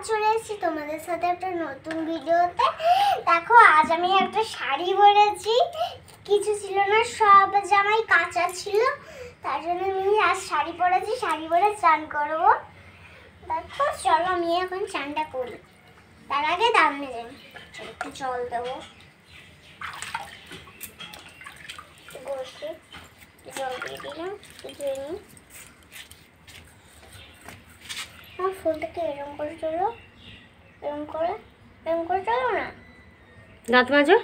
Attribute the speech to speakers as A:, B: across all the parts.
A: চলে এসেছি তোমাদের সাথে একটা নতুন ভিডিওতে। দেখো আজ আমি একটা শাড়ি পরেছি, কিছু ছিল না, সব জামাই কাঁচা ছিল, তার জন্য আমি আজ শাড়ি পরেছি। শাড়ি পরে চান করবো। দেখো চলো আমি এখন চানটা করি। তার আগে দাম নেবেন, একটু জল দেবো, বসে জল দিয়ে দিলাম। ধুয়ে নিই। আমার ফুলটাকে এরকম করে চলো, এরকম করে চলো না।
B: দাঁত মাজো,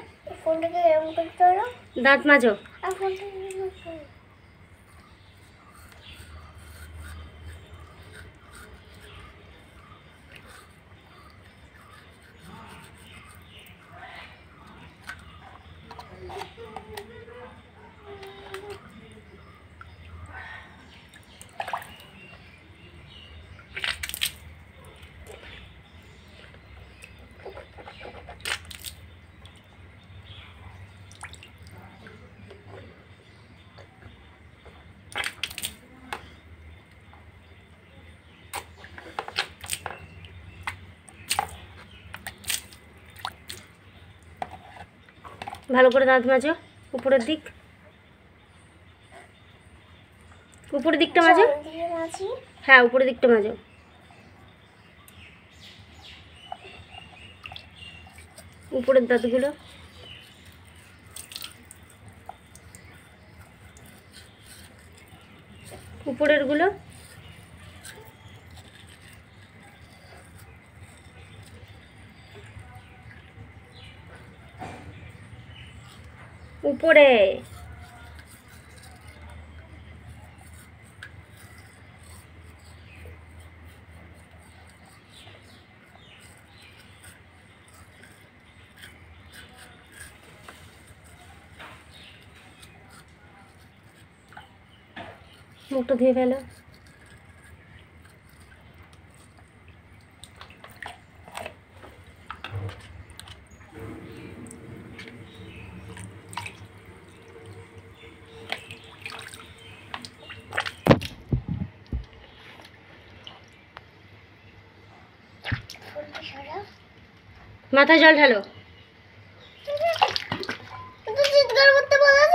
A: ফুলটাকে এরকম করে চলো,
B: দাঁত মাজো।
A: আর ফুলটাকে এরকম করে।
B: ভালো করে দাঁত মাজো, উপরের দিক, উপরের দিকটা মাজো। হ্যাঁ, উপরের দিকটা মাজো। উপরের দাঁতগুলো, উপরের গুলো, উপরে। মুখটা ধুয়ে ফেলো। মাথায় জল ঢালো।